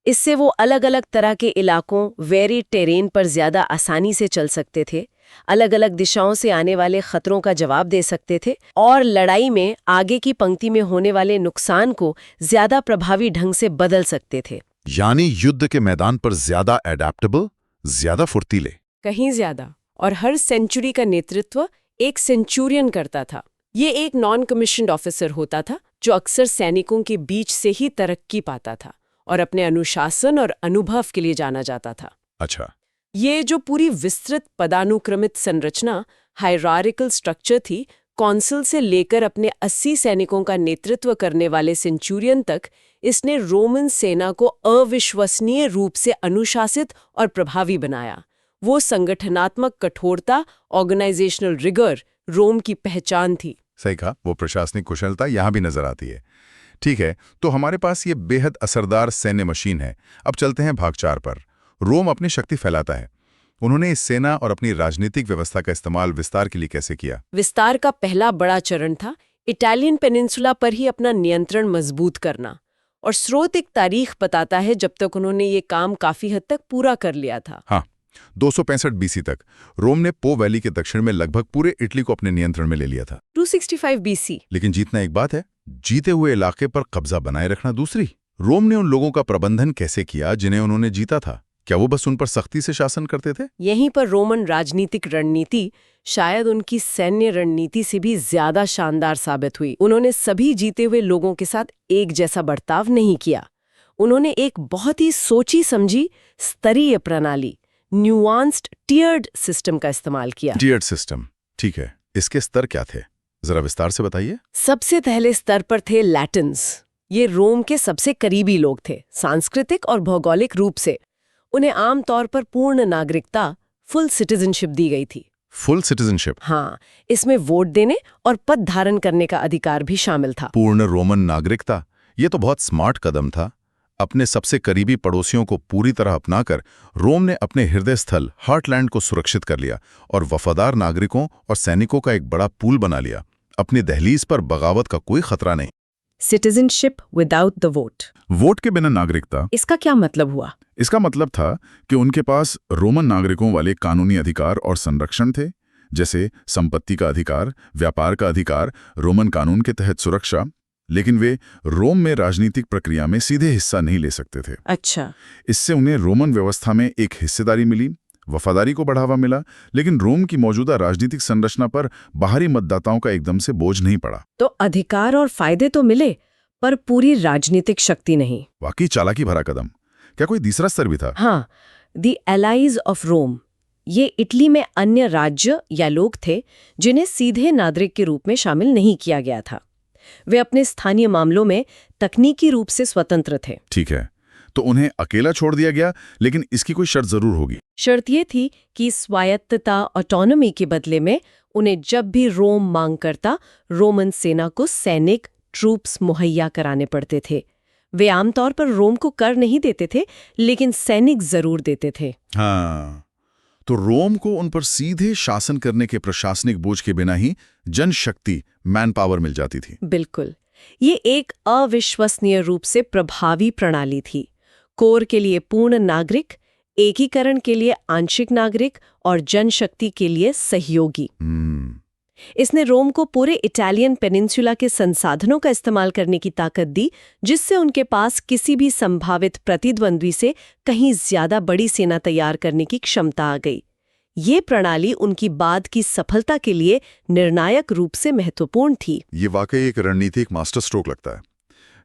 इससे वो अलग अलग तरह के इलाकों, वेरी टेरेन पर ज्यादा आसानी से चल सकते थे, अलग अलग दिशाओं से आने वाले खतरों का जवाब दे सकते थे और लड़ाई में आगे की पंक्ति में होने वाले नुकसान को ज्यादा प्रभावी ढंग से बदल सकते थे। यानी युद्ध के मैदान पर ज्यादा एडेप्टेबल, ज्यादा फुर्तीले। कहीं ज्यादा। और हर सेंचुरी का नेतृत्व एक सेंचुरियन करता था। ये एक नॉन कमीशन्ड ऑफिसर होता था जो अक्सर सैनिकों के बीच से ही तरक्की पाता था और अपने अनुशासन और अनुभव के लिए जाना जाता था। अच्छा, ये जो पूरी विस्तृत पदानुक्रमित संरचना, हायरार्किकल स्ट्रक्चर थी, कौंसिल से लेकर अपने 80 सैनिकों का नेतृत्व करने वाले सेंचुरियन तक, इसने रोमन सेना को अविश्वसनीय रूप से अनुशासित और प्रभावी बनाया। वो संगठनात्मक कठोरता, ऑर्गेनाइजेशनल रिगर रोम की पहचान थी। सही कहा, वो प्रशासनिक कुशलता यहाँ भी नजर आती है। ठीक है, तो हमारे पास ये बेहद असरदार सैन्य मशीन है। अब चलते हैं भाग 4 पर। रोम अपनी शक्ति फैलाता है। उन्होंने इस सेना और अपनी राजनीतिक व्यवस्था का इस्तेमाल विस्तार के लिए कैसे किया? विस्तार का पहला बड़ा चरण था इटालियन पेनिनसुला पर ही अपना नियंत्रण मजबूत करना। और स्रोत एक तारीख बताता है जब तक उन्होंने ये काम काफी हद तक पूरा कर लिया था। हाँ, 265 बीसी तक रोम ने पो वैली के दक्षिण में लगभग पूरे इटली को अपने नियंत्रण में ले लिया था। 265 बीसी। लेकिन जीतना एक बात है, जीते हुए इलाके पर कब्जा बनाए रखना दूसरी। रोम ने उन लोगों का प्रबंधन कैसे किया जिन्हें उन्होंने जीता था? क्या वो बस उन पर सख्ती से शासन करते थे? यहीं पर रोमन राजनीतिक रणनीति शायद उनकी सैन्य रणनीति से भी ज्यादा शानदार साबित हुई। उन्होंने सभी जीते हुए लोगों के साथ एक जैसा बर्ताव नहीं किया। उन्होंने एक बहुत ही सोची समझी स्तरीय प्रणाली, न्यूआंस्ड टियर्ड सिस्टम का इस्तेमाल किया। टियर्ड सिस्टम, ठीक है। इसके स्तर क्या थे, जरा विस्तार से बताइए। सबसे पहले स्तर पर थे लैटिन्स। ये रोम के सबसे करीबी लोग थे, सांस्कृतिक और भौगोलिक रूप से। उन्हें आमतौर पर पूर्ण नागरिकता, फुल सिटीजनशिप दी गई थी। Full citizenship? हाँ, इसमें वोट देने और पद धारण करने का अधिकार भी शामिल था। पूर्ण रोमन नागरिकता, ये तो बहुत स्मार्ट कदम था। अपने सबसे करीबी पड़ोसियों को पूरी तरह अपनाकर रोम ने अपने हृदय स्थल हार्टलैंड को सुरक्षित कर लिया और वफादार नागरिकों और सैनिकों का एक बड़ा पूल बना लिया। अपनी दहलीज पर बगावत का कोई खतरा नहीं। Citizenship without the vote. Vote के बिना नागरिकता, इसका क्या मतलब हुआ? इसका मतलब था कि उनके पास रोमन नागरिकों वाले कानूनी अधिकार और संरक्षण थे, जैसे संपत्ति का अधिकार, व्यापार का अधिकार, रोमन कानून के तहत सुरक्षा, लेकिन वे रोम में राजनीतिक प्रक्रिया में सीधे हिस्सा नहीं ले सकते थे। अच्छा। इससे उन्हें रोमन व्यवस्था में एक हिस्सेदारी मिली, वफादारी को बढ़ावा मिला, लेकिन रोम की मौजूदा राजनीतिक संरचना पर बाहरी मतदाताओं का एकदम से बोझ नहीं पड़ा। तो अधिकार और फायदे तो मिले, पर पूरी राजनीतिक शक्ति नहीं। वाकई चालाकी भरा कदम। क्या कोई तीसरा स्तर भी था? हाँ, द एलाइज ऑफ रोम। ये इटली में अन्य राज्य या लोग थे जिन्हें सीधे नागरिक के रूप में शामिल नहीं किया गया था। वे अपने स्थानीय मामलों में तकनीकी रूप से स्वतंत्र थे। ठीक है, तो उन्हें अकेला छोड़ दिया गया, लेकिन इसकी कोई शर्त जरूर होगी। शर्त ये थी कि स्वायत्तता, ऑटोनॉमी के बदले में उन्हें जब भी रोम मांग करता, रोमन सेना को सैनिक ट्रूप्स मुहैया कराने पड़ते थे। वे आमतौर पर रोम को कर नहीं देते थे, लेकिन सैनिक जरूर देते थे। हाँ, तो रोम को उन पर सीधे शासन करने के प्रशासनिक बोझ के बिना ही जनशक्ति, मैन पावर मिल जाती थी। बिल्कुल, ये एक अविश्वसनीय रूप से प्रभावी प्रणाली थी। कोर के लिए पूर्ण नागरिक, एकीकरण के लिए आंशिक नागरिक और जनशक्ति के लिए सहयोगी। इसने रोम को पूरे इटालियन पेनिनसुला के संसाधनों का इस्तेमाल करने की ताकत दी, जिससे उनके पास किसी भी संभावित प्रतिद्वंद्वी से कहीं ज्यादा बड़ी सेना तैयार करने की क्षमता आ गई। ये प्रणाली उनकी बाद की सफलता के लिए निर्णायक रूप से महत्वपूर्ण थी। ये वाकई एक रणनीतिक मास्टर स्ट्रोक लगता है।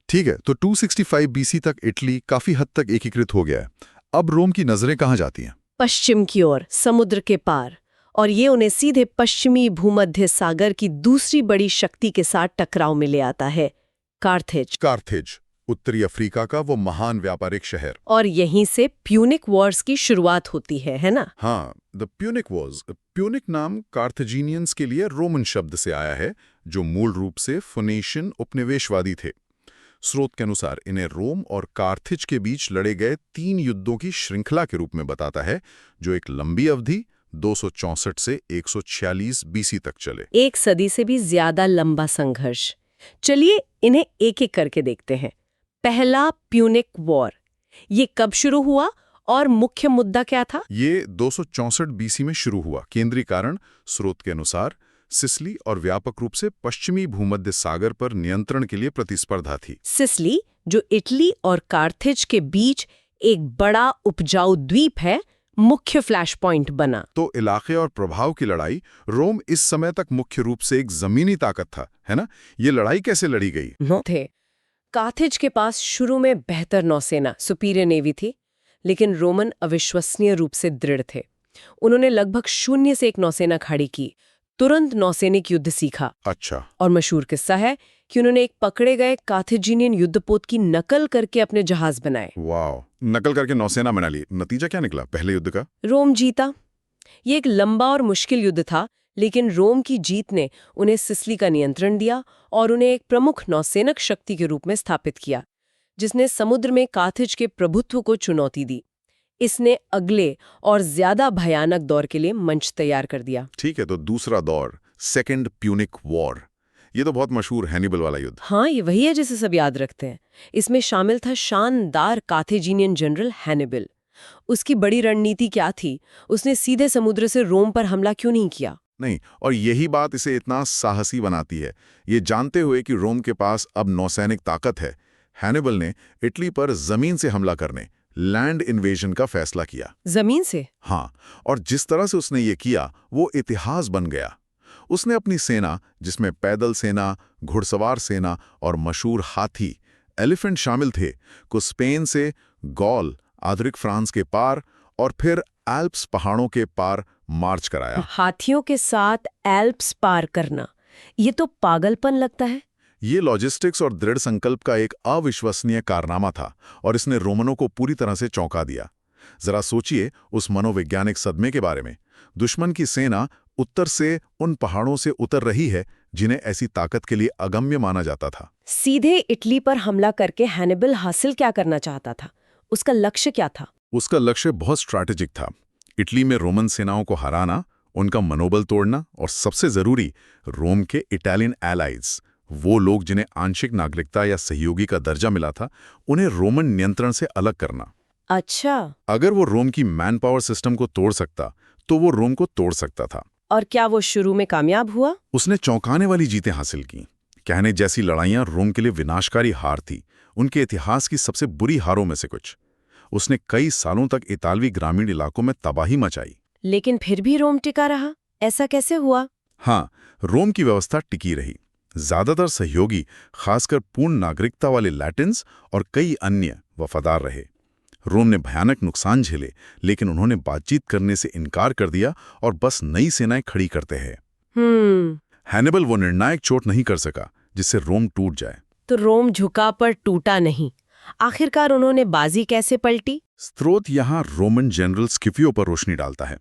ठीक है, तो 265 बीसी तक इटली काफी हद तक एकीकृत हो गया है। अब रोम की नजरें कहाँ जाती हैं? पश्चिम की ओर, समुद्र के पार, और ये उन्हें सीधे पश्चिमी भूमध्य सागर की दूसरी बड़ी शक्ति के साथ टकराव में ले आता है, कार्थेज। कार्थेज, उत्तरी अफ्रीका का वो महान व्यापारिक शहर। और यहीं से प्यूनिक वॉर्स की शुरुआत होती है ना? हाँ, द प्यूनिक वॉर्स। प्यूनिक नाम कार्थेजिनियंस के लिए रोमन शब्द से आया है, जो मूल रूप से फोनेशियन उपनिवेशवादी थे। स्रोत के अनुसार इन्हें रोम और कार्थेज के बीच लड़े गए 3 युद्धों की श्रृंखला के रूप में बताता है, जो एक लंबी अवधि 264 से 146 बीसी तक चले। एक सदी से भी ज्यादा लंबा संघर्ष। चलिए इन्हें एक एक करके देखते हैं। पहला प्यूनिक वॉर, ये कब शुरू हुआ और मुख्य मुद्दा क्या था? ये 264 बीसी में शुरू हुआ। केंद्रीय कारण स्रोत के अनुसार सिसिली और व्यापक रूप से पश्चिमी भूमध्य सागर पर नियंत्रण के लिए प्रतिस्पर्धा थी। सिसिली, जो इटली और कार्थेज के बीच एक बड़ा उपजाऊ द्वीप है, मुख्य फ्लैश पॉइंट बना। तो इलाके और प्रभाव की लड़ाई। रोम इस समय तक मुख्य रूप से एक जमीनी ताकत था, है ना? ये लड़ाई कैसे लड़ी गई? थे कार्थेज के पास शुरू में बेहतर नौसेना, सुपीरियर नेवी थी, लेकिन रोमन अविश्वसनीय रूप से दृढ़ थे। उन्होंने लगभग 0 से 1 नौसेना खड़ी की, तुरंत नौसैनिक युद्ध सीखा। अच्छा। और मशहूर किस्सा है कि उन्होंने एक पकड़े गए कार्थेजिनियन युद्धपोत की नकल करके अपने जहाज बनाए। वाह, नकल करके नौसेना बना ली। नतीजा क्या निकला पहले युद्ध का? रोम जीता। ये एक लंबा और मुश्किल युद्ध था, लेकिन रोम की जीत ने उन्हें सिसिली का नियंत्रण दिया और उन्हें एक प्रमुख नौसेनक शक्ति के रूप में स्थापित किया, जिसने समुद्र में कार्थेज के प्रभुत्व को चुनौती दी। इसने अगले और ज्यादा भयानक दौर के लिए मंच तैयार कर दिया। ठीक है, तो दूसरा दौर, सेकेंड प्यूनिक वॉर, ये तो बहुत मशहूर हैनिबल वाला युद्ध। हाँ, ये वही है जिसे सब याद रखते हैं। इसमें शामिल था शानदार कार्थेजिनियन जनरल हैनिबल। उसकी बड़ी रणनीति क्या थी? उसने सीधे समुद्र से रोम पर हमला क्यों नहीं किया? नहीं, और यही बात इसे इतना साहसी बनाती है। ये जानते हुए कि रोम के पास अब नौसैनिक ताकत है, हैनिबल ने इटली पर जमीन से हमला करने, लैंड इन्वेजन का फैसला किया। जमीन से? हाँ, और जिस तरह से उसने ये किया वो इतिहास बन गया। उसने अपनी सेना, जिसमें पैदल सेना, घुड़सवार सेना और मशहूर हाथी एलिफेंट शामिल थे, को स्पेन से गॉल, आधुनिक फ्रांस के पार और फिर एल्प्स पहाड़ों के पार मार्च कराया। हाथियों के साथ एल्प्स पार करना, ये तो पागलपन लगता है। ये लॉजिस्टिक्स और दृढ़ संकल्प का एक अविश्वसनीय कारनामा था और इसने रोमनों को पूरी तरह से चौंका दिया। जरा सोचिए उस मनोवैज्ञानिक सदमे के बारे में। दुश्मन की सेना उत्तर से उन पहाड़ों से उतर रही है जिन्हें ऐसी ताकत के लिए अगम्य माना जाता था। सीधे इटली पर हमला करके हैनिबल हासिल क्या करना चाहता था? उसका लक्ष्य क्या था? उसका लक्ष्य बहुत स्ट्रैटेजिक था। इटली में रोमन सेनाओं को हराना, उनका मनोबल तोड़ना और सबसे जरूरी रोम के इटालियन एलाइज, वो लोग जिन्हें आंशिक नागरिकता या सहयोगी का दर्जा मिला था, उन्हें रोमन नियंत्रण से अलग करना। अच्छा। अगर वो रोम की मैन पावर सिस्टम को तोड़ सकता तो वो रोम को तोड़ सकता था। और क्या वो शुरू में कामयाब हुआ? उसने चौंकाने वाली जीतें हासिल की। कहने जैसी लड़ाइयां रोम के लिए विनाशकारी हार थी, उनके इतिहास की सबसे बुरी हारों में से कुछ। उसने कई सालों तक इतालवी ग्रामीण इलाकों में तबाही मचाई। लेकिन फिर भी रोम टिका रहा, ऐसा कैसे हुआ? हाँ, रोम की व्यवस्था टिकी रही। ज्यादातर सहयोगी, खासकर पूर्ण नागरिकता वाले लैटिन्स और कई अन्य वफादार रहे। रोम ने भयानक नुकसान झेले, लेकिन उन्होंने बातचीत करने से इनकार कर दिया और बस नई सेनाएं खड़ी करते हैं। हैनिबल वो निर्णायक चोट नहीं कर सका जिससे रोम टूट जाए। तो रोम झुका पर टूटा नहीं। आखिरकार उन्होंने बाजी कैसे पलटी? स्रोत यहाँ रोमन जनरल स्किपियो पर रोशनी डालता है।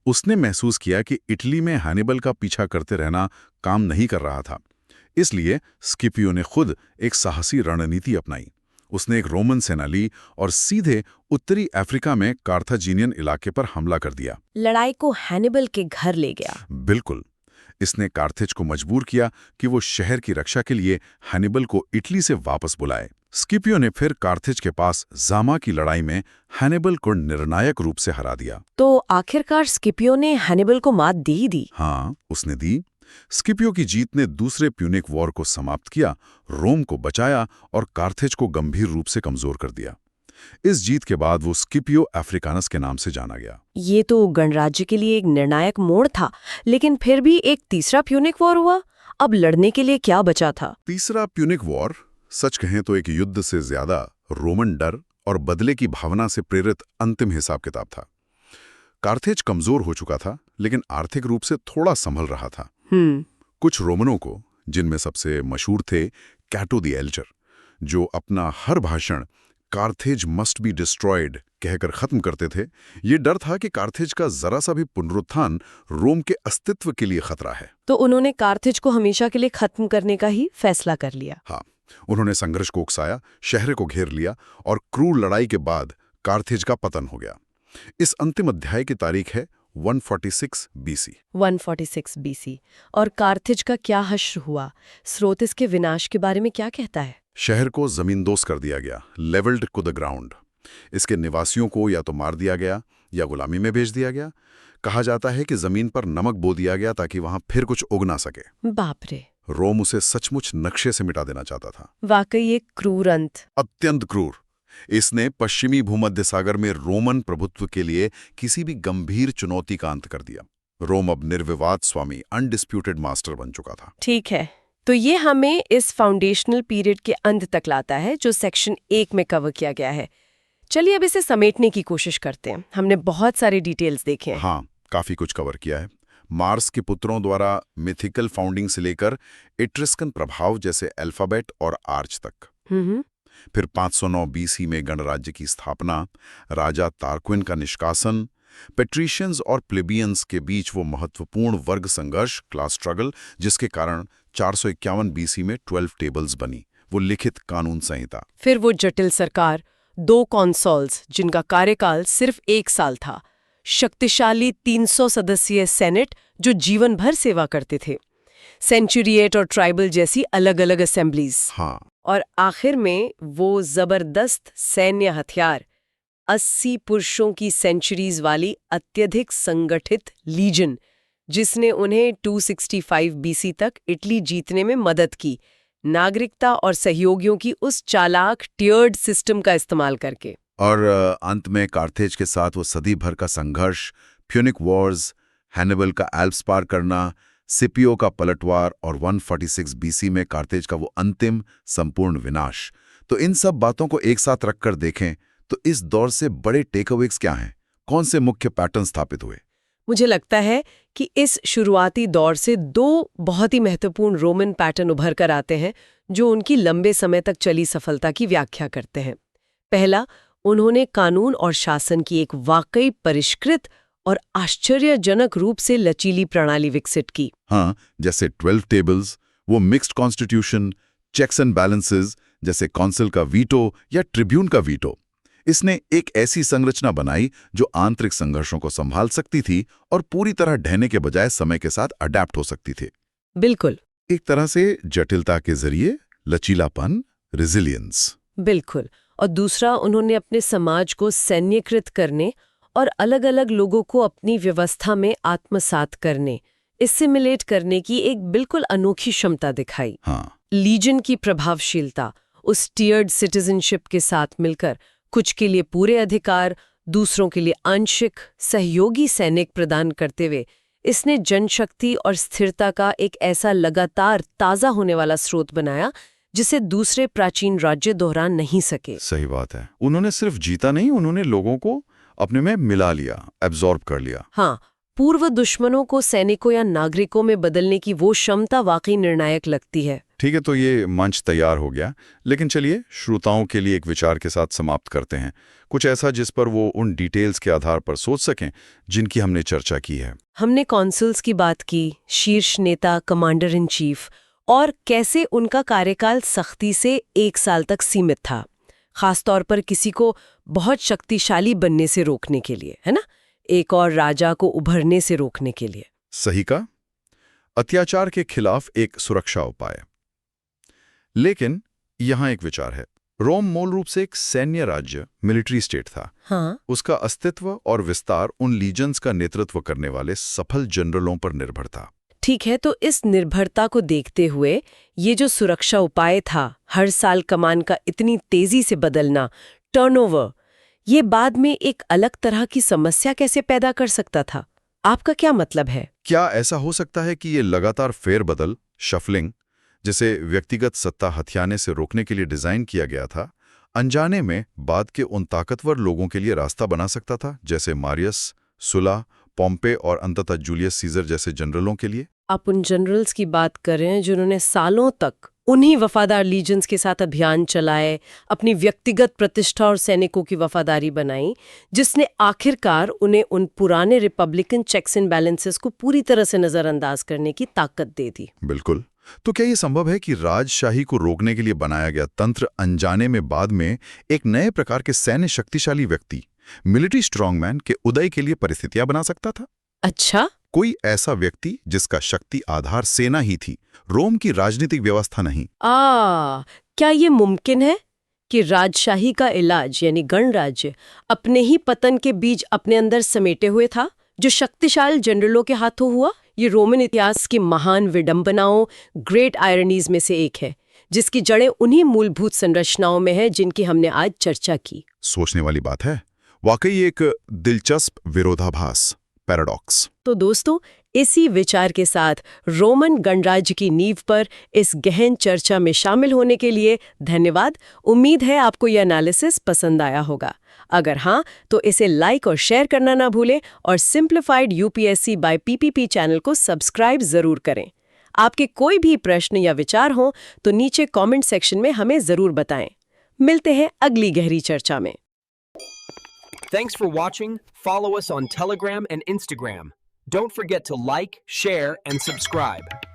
उसने महसूस किया कि इटली में हैनिबल का पीछा करते रहना काम नहीं कर रहा था। इसलिए स्किपियो ने खुद एक साहसी रणनीति अपनाई। उसने एक रोमन सेना ली और सीधे उत्तरी अफ्रीका में कार्थाजीनियन इलाके पर हमला कर दिया। लड़ाई को हैनिबल के घर ले गया। बिल्कुल। इसने कार्थेज को मजबूर किया कि वो शहर की रक्षा के लिए हैनिबल को इटली से वापस बुलाए। स्किपियो ने फिर कार्थेज के पास जामा की लड़ाई में हैनिबल को निर्णायक रूप से हरा दिया। तो आखिरकार स्किपियो ने हैनिबल को मात दी। हाँ, उसने दी। स्किपियो की जीत ने दूसरे प्यूनिक वॉर को समाप्त किया, रोम को बचाया और कार्थेज को गंभीर रूप से कमजोर कर दिया। इस जीत के बाद वो स्किपियो अफ्रीकानस के नाम से जाना गया। ये तो गणराज्य के लिए एक निर्णायक मोड़ था, लेकिन फिर भी एक तीसरा प्यूनिक वॉर हुआ। अब लड़ने के लिए क्या बचा था? तीसरा प्यूनिक वॉर सच कहें तो एक युद्ध से ज्यादा रोमन डर और बदले की भावना से प्रेरित अंतिम हिसाब किताब था। कार्थेज कमजोर हो चुका था, लेकिन आर्थिक रूप से थोड़ा संभल रहा था। कुछ रोमनों को, जिनमें सबसे मशहूर थे कैटो द एल्डर, जो अपना हर भाषण कार्थेज मस्ट बी डिस्ट्रॉयड कहकर खत्म करते थे, ये डर था कि कार्थेज का जरा सा भी पुनरुत्थान रोम के अस्तित्व के लिए खतरा है। तो उन्होंने कार्थेज को हमेशा के लिए खत्म करने का ही फैसला कर लिया। हाँ, उन्होंने संघर्ष को उकसाया, शहर को घेर लिया और क्रूर लड़ाई के बाद कार्थेज का पतन हो गया। इस अंतिम अध्याय की तारीख है 146 BC। 146 BC। और कार्थेज का क्या हश्र हुआ? स्रोत इसके विनाश के बारे में क्या कहता है? शहर को जमींदोज कर दिया गया, लेवल्ड टू द ग्राउंड। इसके निवासियों को या तो मार दिया गया या गुलामी में भेज दिया गया। कहा जाता है कि जमीन पर नमक बो दिया गया ताकि वहां फिर कुछ उग ना सके। बाप रे। रोम उसे सचमुच नक्शे से मिटा देना चाहता था। वाकई एक क्रूर अंत। अत्यंत क्रूर। इसने पश्चिमी भूमध्य सागर में रोमन प्रभुत्व के लिए किसी भी गंभीर चुनौती का अंत कर दिया। रोम अब निर्विवाद स्वामी, अनडिस्प्यूटेड मास्टर बन चुका था। ठीक है, तो ये हमें इस फाउंडेशनल पीरियड के अंत तक लाता है जो सेक्शन 1 में कवर किया गया है। चलिए अब इसे समेटने की कोशिश करते हैं। हमने बहुत सारे डिटेल्स देखे हैं। हाँ, काफी कुछ कवर किया है। मार्स के पुत्रों द्वारा मिथिकल फाउंडिंग से लेकर इट्रिस्कन प्रभाव जैसे अल्फाबेट और आर्च तक। फिर 509 BC में गणराज्य की स्थापना, राजा तार्क्विन का निष्कासन, पेट्रिशियंस और प्लेबियंस के बीच वो महत्वपूर्ण वर्ग संघर्ष, क्लास स्ट्रगल, जिसके कारण 451 BC में 12 टेबल्स बनी, वो लिखित कानून संहिता। फिर वो जटिल सरकार, 2 कॉन्सोल्स जिनका कार्यकाल सिर्फ 1 साल था, शक्तिशाली 300 सदस्यीय सेनेट जो जीवन भर सेवा करते थे, सेंचुरिएट और ट्राइबल जैसी अलग अलग असेंबलीज। हाँ, और आखिर में वो जबरदस्त सैन्य हथियार, 80 पुरुषों की सेंचुरीज वाली अत्यधिक संगठित लीजन, जिसने उन्हें 265 BC तक इटली जीतने में मदद की, नागरिकता और सहयोगियों की उस चालाक टियर्ड सिस्टम का इस्तेमाल करके। और अंत में कार्थेज के साथ वो सदी भर का संघर्ष, प्यूनिक वॉर्स, हैनिबल का एल्प्स पार करना, स्किपियो का पलटवार और 146 BC में कार्थेज का वो अंतिम संपूर्ण विनाश। तो इन सब बातों को एक साथ रखकर देखें तो इस दौर से बड़े टेकअवेज क्या हैं? कौन से मुख्य पैटर्न स्थापित हुए? मुझे लगता है कि इस शुरुआती दौर से 2 बहुत ही महत्वपूर्ण रोमन पैटर्न उभर कर आते हैं जो उनकी लंबे समय तक चली सफलता की व्याख्या करते हैं। पहला, उन्होंने कानून और शासन की एक वाकई परिष्कृत और आश्चर्यजनक रूप से लचीली प्रणाली विकसित की। हाँ, जैसे 12 टेबल्स, वो mixed constitution, checks and balances जैसे काउंसिल का वीटो या ट्रिब्यून का वीटो। इसने एक ऐसी संरचना बनाई जो आंतरिक संघर्षों को संभाल सकती थी और पूरी तरह ढहने के बजाय समय के साथ अडैप्ट हो सकती थी। बिल्कुल। एक तरह से जटिलता के जरिए लचीलापन, रेजिलियंस। बिल्कुल। और दूसरा, उन्होंने अपने समाज को सैन्यकृत करने और अलग अलग लोगों को अपनी व्यवस्था में आत्मसात करने, एसिमिलेट करने की एक बिल्कुल अनोखी क्षमता दिखाई। हाँ। लीजन की प्रभावशीलता, उस टियर्ड सिटीजनशिप के साथ मिलकर कुछ के लिए पूरे अधिकार, दूसरों के लिए आंशिक सहयोगी सैनिक प्रदान करते हुए इसने जनशक्ति और स्थिरता का एक ऐसा लगातार ताज़ा होने वाला स्रोत बनाया जिसे दूसरे प्राचीन राज्य दोहरा नहीं सके। सही बात है। उन्होंने सिर्फ जीता नहीं, उन्होंने लोगों को अपने में मिला लिया, एब्जॉर्ब कर लिया। हाँ, पूर्व दुश्मनों को सैनिकों या नागरिकों में बदलने की वो क्षमता वाकई निर्णायक लगती है। ठीक है, तो ये मंच तैयार हो गया, लेकिन चलिए श्रोताओं के लिए एक विचार के साथ समाप्त करते हैं, कुछ ऐसा जिस पर वो उन डिटेल्स के आधार पर सोच सकें जिनकी हमने चर्चा की है। हमने कॉन्सुल्स की बात की, शीर्ष नेता, कमांडर इन चीफ, और कैसे उनका कार्यकाल सख्ती से 1 साल तक सीमित था। खासतौर पर किसी को बहुत शक्तिशाली बनने से रोकने के लिए, है ना? एक और राजा को उभरने से रोकने के लिए। सही का, अत्याचार के खिलाफ एक सुरक्षा उपाय। लेकिन यहां एक विचार है। रोम मूल रूप से एक सैन्य राज्य, मिलिट्री स्टेट था। हाँ, उसका अस्तित्व और विस्तार उन लीजन्स का नेतृत्व करने वाले सफल जनरलों पर निर्भर था। ठीक है, तो इस निर्भरता को देखते हुए ये जो सुरक्षा उपाय था, हर साल कमान का इतनी तेजी से बदलना, टर्नओवर, ये बाद में एक अलग तरह की समस्या कैसे पैदा कर सकता था? आपका क्या मतलब है? क्या ऐसा हो सकता है कि ये लगातार फेरबदल, शफलिंग, जिसे व्यक्तिगत सत्ता हथियाने से रोकने के लिए डिजाइन किया गया था, अनजाने में बाद के उन ताकतवर लोगों के लिए रास्ता बना सकता था, जैसे मारियस, सुला, पॉम्पे और अंततः जूलियस सीजर जैसे जनरलों के लिए? आप उन जनरल्स की बात कर रहे हैं जिन्होंने सालों तक उन्हीं वफादार लीजन्स के साथ अभियान चलाए, अपनी व्यक्तिगत प्रतिष्ठा और सैनिकों की वफादारी बनाई, जिसने आखिरकार उन्हें उन पुराने रिपब्लिकन चेक्स एंड बैलेंसेस को पूरी तरह से नजरअंदाज करने की ताकत दे दी। बिल्कुल। तो क्या ये संभव है कि राजशाही को रोकने के लिए बनाया गया तंत्र अनजाने में बाद में एक नए प्रकार के सैन्य शक्तिशाली व्यक्ति, मिलिट्री स्ट्रॉन्गमैन के उदय के लिए परिस्थितियां बना सकता था? अच्छा, कोई ऐसा व्यक्ति जिसका शक्ति आधार सेना ही थी, रोम की राजनीतिक व्यवस्था नहीं। क्या ये मुमकिन है कि राजशाही का इलाज यानी गणराज्य अपने ही पतन के बीज अपने अंदर समेटे हुए था, जो शक्तिशाली जनरलों के हाथों हुआ? ये रोमन इतिहास की महान विडंबनाओं, ग्रेट आयरनीज में से एक है, जिसकी जड़ें उन्हीं मूलभूत संरचनाओं में है जिनकी हमने आज चर्चा की। सोचने वाली बात है, वाकई एक दिलचस्प विरोधाभास, पैराडॉक्स। तो दोस्तों, इसी विचार के साथ रोमन गणराज्य की नींव पर इस गहन चर्चा में शामिल होने के लिए धन्यवाद। उम्मीद है आपको यह एनालिसिस पसंद आया होगा। अगर हाँ, तो इसे लाइक और शेयर करना ना भूलें और simplified UPSC by PPP channel को सब्सक्राइब जरूर करें। आपके कोई भी प्रश्न या विचार हो तो नीचे कमेंट सेक्शन में हमें जरूर बताएं। मिलते हैं अगली गहरी चर्चा में। Thanks for watching. Follow us on Telegram and Instagram. Don't forget to like, share, and subscribe.